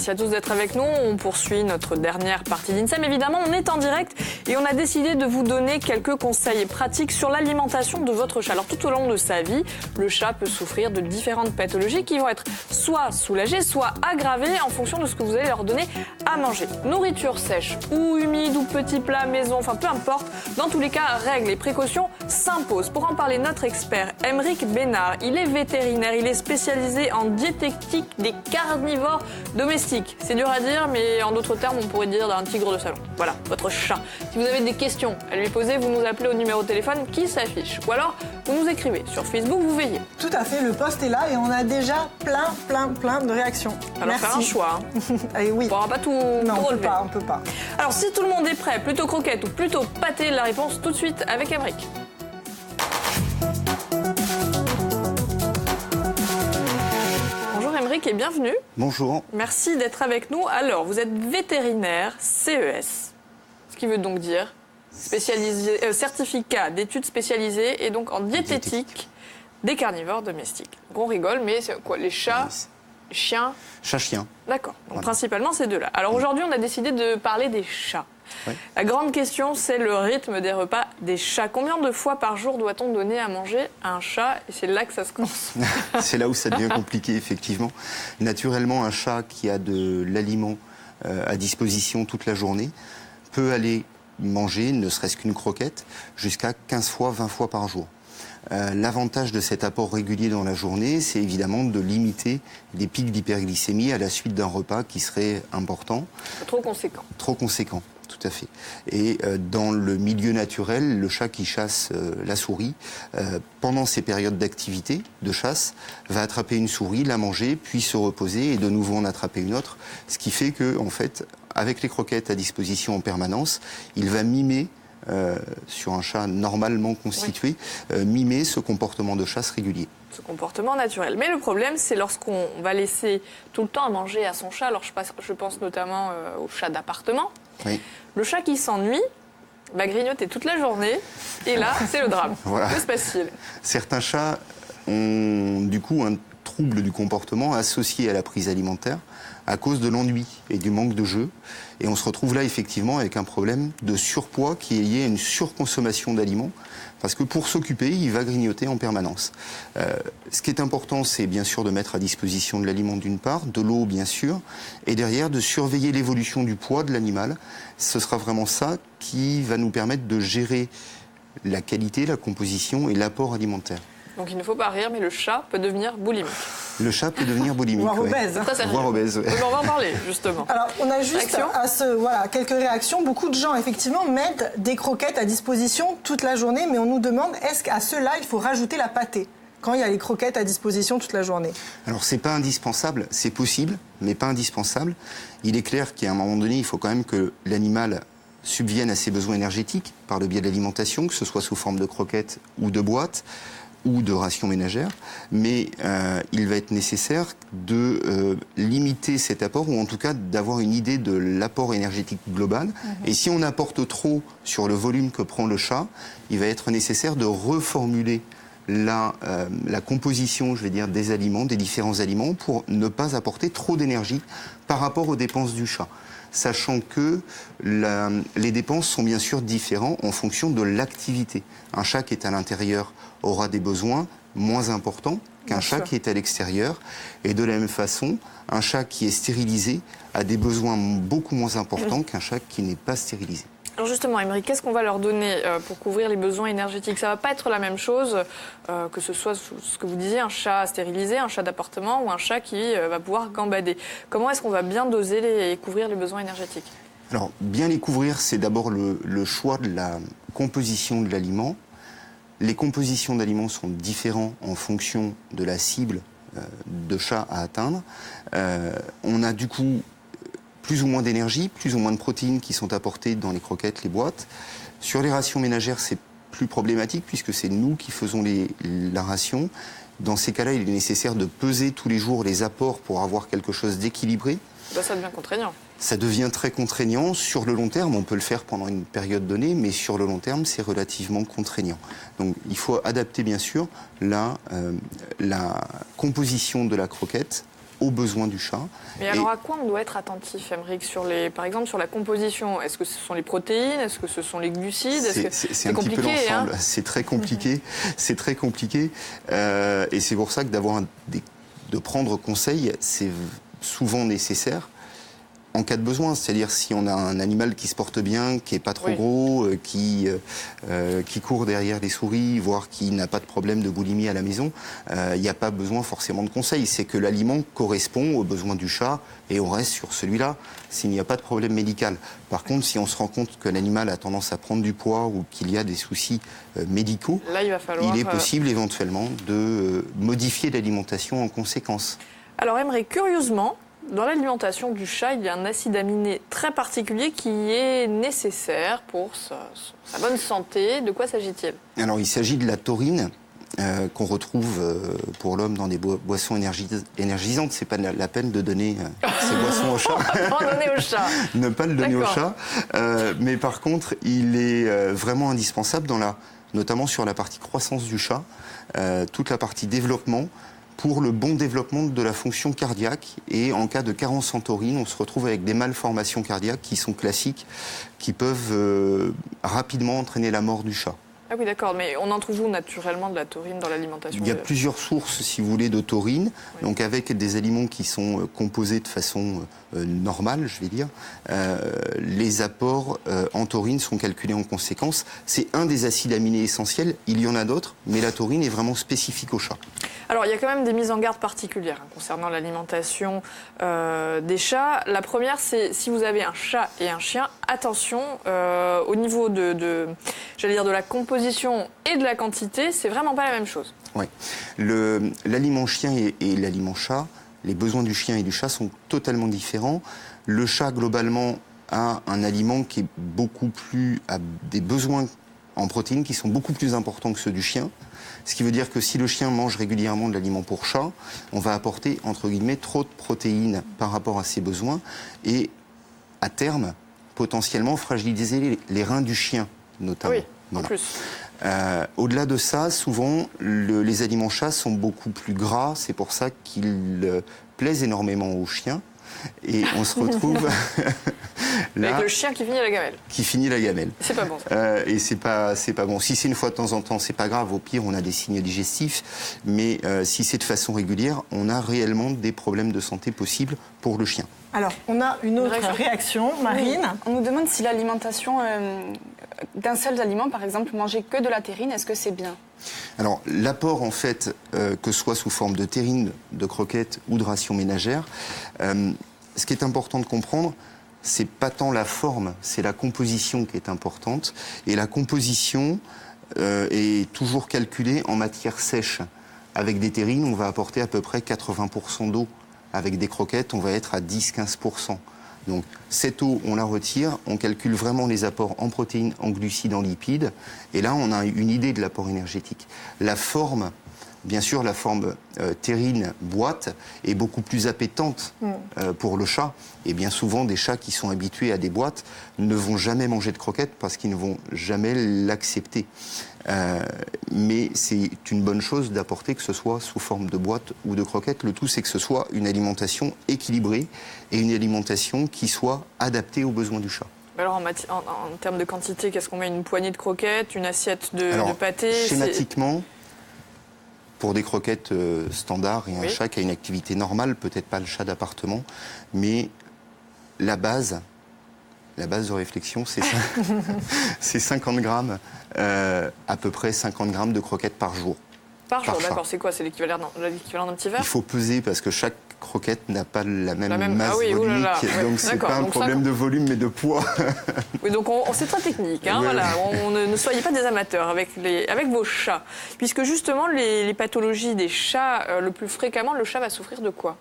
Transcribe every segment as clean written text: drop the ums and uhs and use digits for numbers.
Merci à tous d'être avec nous. On poursuit notre dernière partie d'INSEM. Évidemment, on est en direct et on a décidé de vous donner quelques conseils pratiques sur l'alimentation de votre chat. Alors, tout au long de sa vie, le chat peut souffrir de différentes pathologies qui vont être soit soulagées, soit aggravées en fonction de ce que vous allez leur donner à manger. Nourriture sèche ou humide ou petits plats maison, enfin peu importe. Dans tous les cas, règles et précautions s'imposent. Pour en parler, notre expert, Aymeric Bénard, il est vétérinaire, il est spécialisé en diététique des carnivores domestiques. C'est dur à dire, mais en d'autres termes, on pourrait dire d'un tigre de salon. Voilà, votre chat. Si vous avez des questions à lui poser, vous nous appelez au numéro de téléphone qui s'affiche. Ou alors, vous nous écrivez sur Facebook, vous veillez. Tout à fait, le post est là et on a déjà plein de réactions. Alors, merci. faire un choix. Et oui. On ne pourra pas tout relever. On peut pas. Alors, si tout le monde est prêt, plutôt croquette ou plutôt pâté, la réponse tout de suite avec Aymeric. Bonjour Aymeric et bienvenue. Bonjour. Merci d'être avec nous. Alors, vous êtes vétérinaire CES, ce qui veut donc dire certificat d'études spécialisées et donc en diététique des carnivores domestiques. Donc on rigole, mais c'est quoi, les chats, les chiens? Chat-chien. D'accord, donc Voilà. Principalement ces deux-là. Alors aujourd'hui, on a décidé de parler des chats. Oui. La grande question, c'est le rythme des repas des chats. Combien de fois par jour doit-on donner à manger à un chat? Et c'est là que ça se commence. C'est là où ça devient compliqué, effectivement. Naturellement, un chat qui a de l'aliment à disposition toute la journée peut aller manger, ne serait-ce qu'une croquette, jusqu'à 15 fois, 20 fois par jour. L'avantage de cet apport régulier dans la journée, c'est évidemment de limiter les pics d'hyperglycémie à la suite d'un repas qui serait important. Trop conséquent. Trop conséquent, tout à fait. Et dans le milieu naturel, le chat qui chasse la souris, pendant ces périodes d'activité de chasse, va attraper une souris, la manger, puis se reposer et de nouveau en attraper une autre. Ce qui fait que, en fait, avec les croquettes à disposition en permanence, il va mimer sur un chat normalement constitué, mimer ce comportement de chasse régulier. Ce comportement naturel. Mais le problème, c'est lorsqu'on va laisser tout le temps à manger à son chat. Alors je pense notamment au chat d'appartement. Oui. Le chat qui s'ennuie va grignoter toute la journée. Et là, c'est le drame. Voilà. Que se passe-t-il? Certains chats ont du coup un trouble du comportement associé à la prise alimentaire à cause de l'ennui et du manque de jeu. Et on se retrouve là effectivement avec un problème de surpoids qui est lié à une surconsommation d'aliments. Parce que pour s'occuper, il va grignoter en permanence. Ce qui est important, c'est bien sûr de mettre à disposition de l'aliment d'une part, de l'eau bien sûr, et derrière de surveiller l'évolution du poids de l'animal. Ce sera vraiment ça qui va nous permettre de gérer la qualité, la composition et l'apport alimentaire. Donc il ne faut pas rire, mais le chat peut devenir boulimique. Le chat peut devenir boulimique. Voire obèse. Ça, c'est Voire obèse, ouais. On va en parler, justement. Alors, on a juste quelques réactions. Beaucoup de gens, effectivement, mettent des croquettes à disposition toute la journée, mais on nous demande, est-ce qu'à cela, il faut rajouter la pâtée quand il y a les croquettes à disposition toute la journée? Alors, c'est pas indispensable, c'est possible, mais pas indispensable. Il est clair qu'à un moment donné, il faut quand même que l'animal subvienne à ses besoins énergétiques par le biais de l'alimentation, que ce soit sous forme de croquettes ou de boîtes, ou de rations ménagères, mais il va être nécessaire de limiter cet apport, ou en tout cas d'avoir une idée de l'apport énergétique global. Et si on apporte trop sur le volume que prend le chat, il va être nécessaire de reformuler la composition, je vais dire, des aliments, des différents aliments, pour ne pas apporter trop d'énergie par rapport aux dépenses du chat. Sachant que les dépenses sont bien sûr différentes en fonction de l'activité. Un chat qui est à l'intérieur aura des besoins moins importants qu'un chat qui est à l'extérieur. Et de la même façon, un chat qui est stérilisé a des besoins beaucoup moins importants qu'un chat qui n'est pas stérilisé. Alors justement, Aymeric, qu'est-ce qu'on va leur donner pour couvrir les besoins énergétiques? Ça ne va pas être la même chose que ce soit ce que vous disiez, un chat stérilisé, un chat d'appartement ou un chat qui va pouvoir gambader. Comment est-ce qu'on va bien doser et couvrir les besoins énergétiques? Alors, bien les couvrir, c'est d'abord le choix de la composition de l'aliment. Les compositions d'aliments sont différentes en fonction de la cible de chat à atteindre. On a du coup plus ou moins d'énergie, plus ou moins de protéines qui sont apportées dans les croquettes, les boîtes. Sur les rations ménagères, c'est plus problématique puisque c'est nous qui faisons la ration. Dans ces cas-là, il est nécessaire de peser tous les jours les apports pour avoir quelque chose d'équilibré. Ça devient contraignant. Ça devient très contraignant. Sur le long terme, on peut le faire pendant une période donnée, mais sur le long terme, c'est relativement contraignant. Donc il faut adapter bien sûr la composition de la croquette aux besoins du chat. Mais alors à quoi on doit être attentif, Aymeric, par exemple sur la composition? Est-ce que ce sont les protéines? Est-ce que ce sont les glucides? C'est un petit peu l'ensemble. C'est très compliqué. C'est très compliqué. Et c'est pour ça que de prendre conseil, c'est souvent nécessaire. En cas de besoin, c'est-à-dire si on a un animal qui se porte bien, qui est pas trop gros, qui court derrière les souris, voire qui n'a pas de problème de boulimie à la maison, il n'y a pas besoin forcément de conseils. C'est que l'aliment correspond aux besoins du chat et on reste sur celui-là s'il n'y a pas de problème médical. Par contre, si on se rend compte que l'animal a tendance à prendre du poids ou qu'il y a des soucis médicaux, là, il est possible éventuellement de modifier l'alimentation en conséquence. Alors Aymeric, curieusement, dans l'alimentation du chat, il y a un acide aminé très particulier qui est nécessaire pour sa bonne santé. De quoi s'agit-il? Alors, il s'agit de la taurine qu'on retrouve pour l'homme dans des boissons énergisantes. C'est pas la peine de donner ces boissons au chat. Donner au chat. Ne pas le donner au chat. Mais par contre, il est vraiment indispensable notamment sur la partie croissance du chat, toute la partie développement, pour le bon développement de la fonction cardiaque. Et en cas de carence en taurine, on se retrouve avec des malformations cardiaques qui sont classiques, qui peuvent rapidement entraîner la mort du chat. Ah oui, d'accord, mais on en trouve où naturellement de la taurine dans l'alimentation? Il y a plusieurs sources, si vous voulez, de taurine, donc avec des aliments qui sont composés de façon normale, je vais dire. Les apports en taurine sont calculés en conséquence. C'est un des acides aminés essentiels, il y en a d'autres, mais la taurine est vraiment spécifique au chat. Alors, il y a quand même des mises en garde particulières concernant l'alimentation des chats. La première, c'est si vous avez un chat et un chien, attention, au niveau de la composition et de la quantité, c'est vraiment pas la même chose. Oui. L'aliment chien et l'aliment chat, les besoins du chien et du chat sont totalement différents. Le chat, globalement, a un aliment qui est a des besoins en protéines qui sont beaucoup plus importants que ceux du chien. Ce qui veut dire que si le chien mange régulièrement de l'aliment pour chat, on va apporter, entre guillemets, trop de protéines par rapport à ses besoins et, à terme, potentiellement fragiliser les reins du chien, notamment. Oui, en plus. Au-delà de ça, souvent, les aliments chats sont beaucoup plus gras. C'est pour ça qu'ils plaisent énormément aux chiens. Et on se retrouve là, avec le chien qui finit la gamelle. Qui finit la gamelle. C'est pas bon, ça. Et c'est pas bon. Si c'est une fois de temps en temps, c'est pas grave. Au pire, on a des signes digestifs. Mais si c'est de façon régulière, on a réellement des problèmes de santé possibles pour le chien. Alors, on a une autre réaction, Marine. Oui. On nous demande si l'alimentation d'un seul aliment, par exemple, manger que de la terrine, est-ce que c'est bien? Alors, l'apport, en fait, que ce soit sous forme de terrine, de croquettes ou de ration ménagère, ce qui est important de comprendre, c'est pas tant la forme, c'est la composition qui est importante. Et la composition est toujours calculée en matière sèche. Avec des terrines, on va apporter à peu près 80% d'eau. Avec des croquettes, on va être à 10-15%. Donc cette eau, on la retire, on calcule vraiment les apports en protéines, en glucides, en lipides. Et là, on a une idée de l'apport énergétique. La forme, bien sûr, la forme terrine boîte est beaucoup plus appétante pour le chat. Et bien souvent, des chats qui sont habitués à des boîtes ne vont jamais manger de croquettes parce qu'ils ne vont jamais l'accepter. Mais c'est une bonne chose d'apporter que ce soit sous forme de boîte ou de croquettes. Le tout, c'est que ce soit une alimentation équilibrée et une alimentation qui soit adaptée aux besoins du chat. Alors en termes de quantité, qu'est-ce qu'on met? Une poignée de croquettes, une assiette de pâté? Schématiquement, pour des croquettes standards et un chat qui a une activité normale, peut-être pas le chat d'appartement, mais la base de réflexion, c'est 50 grammes, à peu près 50 grammes de croquettes par jour. Par jour, d'accord. C'est quoi? C'est l'équivalent d'un petit verre? Il faut peser parce que chaque croquette n'a pas la même masse volumique. Donc c'est pas un problème de volume, mais de poids. Oui, donc c'est très technique. Hein, voilà. Ne soyez pas des amateurs avec vos chats. Puisque justement, les pathologies des chats, le plus fréquemment, le chat va souffrir de quoi?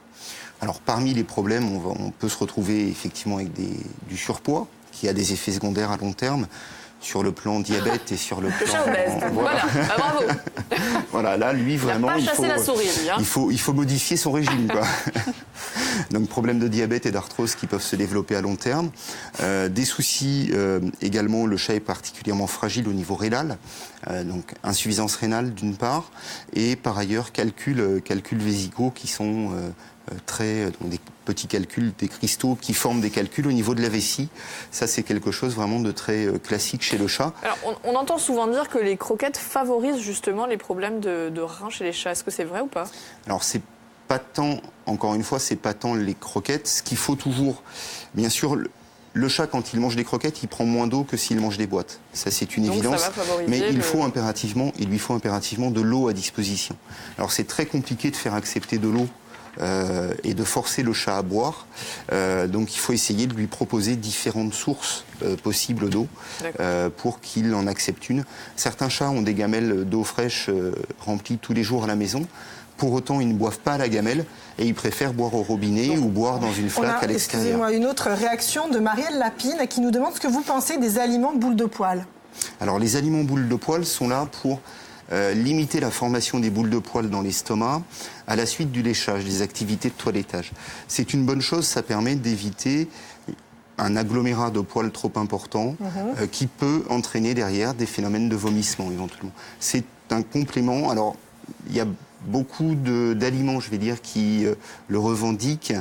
Alors, parmi les problèmes, on peut se retrouver effectivement avec du surpoids, qui a des effets secondaires à long terme, sur le plan diabète et sur le plan... Le chat obèse, voilà, bravo. Voilà, là, lui, vraiment, il faut... la souris, lui, hein. il faut modifier son régime, quoi. Donc, problème de diabète et d'arthrose qui peuvent se développer à long terme. Des soucis également, le chat est particulièrement fragile au niveau rénal. Donc, insuffisance rénale, d'une part, et par ailleurs, calculs vésicaux qui sont donc des petits calculs, des cristaux qui forment des calculs au niveau de la vessie. Ça, c'est quelque chose vraiment de très classique chez le chat. Alors, on entend souvent dire que les croquettes favorisent justement les problèmes de reins chez les chats. Est-ce que c'est vrai ou pas? Alors, c'est pas tant, encore une fois, c'est pas tant les croquettes. Ce qu'il faut toujours, bien sûr, le chat, quand il mange des croquettes, il prend moins d'eau que s'il mange des boîtes. Ça, c'est une évidence. Ça va favoriser mais il lui faut impérativement de l'eau à disposition. Alors, c'est très compliqué de faire accepter de l'eau et de forcer le chat à boire. Donc, il faut essayer de lui proposer différentes sources possibles d'eau pour qu'il en accepte une. Certains chats ont des gamelles d'eau fraîche remplies tous les jours à la maison. Pour autant, ils ne boivent pas à la gamelle et ils préfèrent boire au robinet ou boire dans une flaque à l'extérieur. Excusez-moi, une autre réaction de Marielle Lapine qui nous demande ce que vous pensez des aliments boules de poils. Alors, les aliments boules de poils sont là pour limiter la formation des boules de poils dans l'estomac à la suite du léchage, des activités de toilettage. C'est une bonne chose, ça permet d'éviter un agglomérat de poils trop important qui peut entraîner derrière des phénomènes de vomissement éventuellement. C'est un complément. Alors, il y a beaucoup d'aliments, je vais dire, qui le revendiquent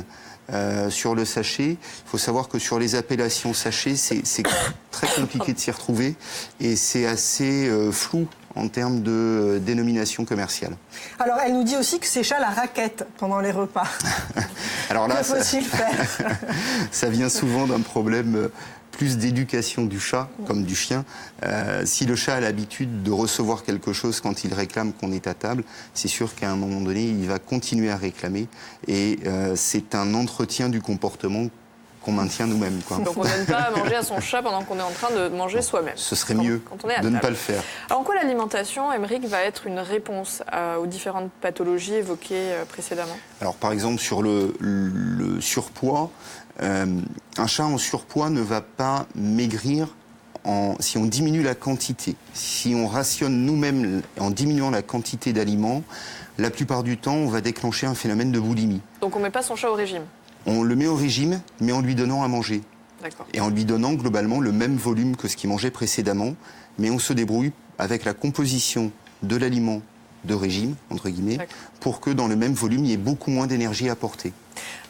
sur le sachet. Il faut savoir que sur les appellations sachets, c'est très compliqué de s'y retrouver et c'est assez flou en termes de dénomination commerciale. Alors, elle nous dit aussi que ces chats la raquettent pendant les repas. Alors là, que faut-il faire? Ça vient souvent d'un problème plus d'éducation du chat, comme du chien. Si le chat a l'habitude de recevoir quelque chose quand il réclame qu'on est à table, c'est sûr qu'à un moment donné, il va continuer à réclamer. Et c'est un entretien du comportement qu'on maintient nous-mêmes. Donc on ne donne pas à manger à son chat pendant qu'on est en train de manger soi-même. Ce serait mieux quand on est à de ne table. pas le faire. Alors en quoi l'alimentation, Aymeric, va être une réponse aux différentes pathologies évoquées précédemment? Alors par exemple sur le surpoids, un chat en surpoids ne va pas maigrir si on diminue la quantité. Si on rationne nous-mêmes en diminuant la quantité d'aliments, la plupart du temps on va déclencher un phénomène de boulimie. Donc on ne met pas son chat au régime? On le met au régime, mais en lui donnant à manger. D'accord. Et en lui donnant globalement le même volume que ce qu'il mangeait précédemment, mais on se débrouille avec la composition de l'aliment de régime, entre guillemets, pour que dans le même volume, il y ait beaucoup moins d'énergie apportée.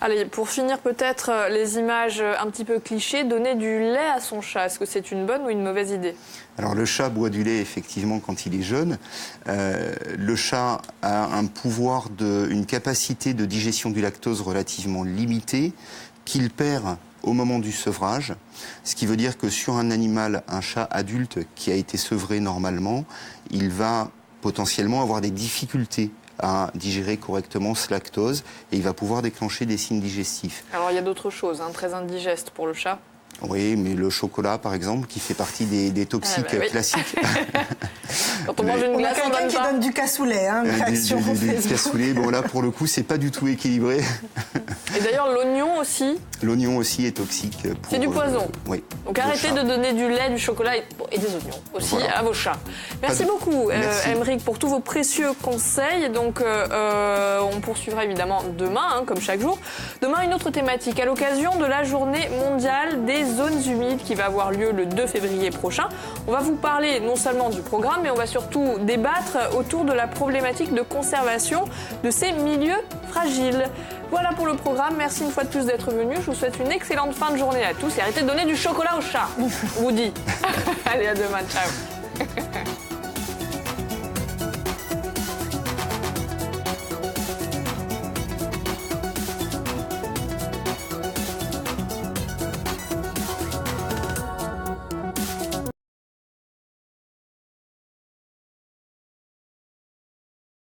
Allez, pour finir peut-être les images un petit peu clichés, donner du lait à son chat, est-ce que c'est une bonne ou une mauvaise idée? Alors le chat boit du lait effectivement quand il est jeune. Le chat a un pouvoir, une capacité de digestion du lactose relativement limitée qu'il perd au moment du sevrage, ce qui veut dire que sur un animal, un chat adulte qui a été sevré normalement, il va potentiellement avoir des difficultés à digérer correctement ce lactose et il va pouvoir déclencher des signes digestifs. Alors il y a d'autres choses, très indigestes pour le chat. Oui, mais le chocolat, par exemple, qui fait partie des toxiques classiques. Quand on mange une glace, on a quelqu'un qui donne du cassoulet, du cassoulet, bon là, pour le coup, c'est pas du tout équilibré. Et d'ailleurs, l'oignon aussi. L'oignon aussi est toxique. C'est du poison. Oui. Donc arrêtez de donner du lait, du chocolat et des oignons aussi à vos chats. Merci beaucoup, Aymeric, pour tous vos précieux conseils. Donc on poursuivra évidemment demain, comme chaque jour. Demain, une autre thématique à l'occasion de la journée mondiale des zones humides qui va avoir lieu le 2 février prochain. On va vous parler non seulement du programme, mais on va surtout débattre autour de la problématique de conservation de ces milieux fragiles. Voilà pour le programme. Merci une fois de plus d'être venu. Je vous souhaite une excellente fin de journée à tous et arrêtez de donner du chocolat aux chats. On vous dit. Allez, à demain. Ciao.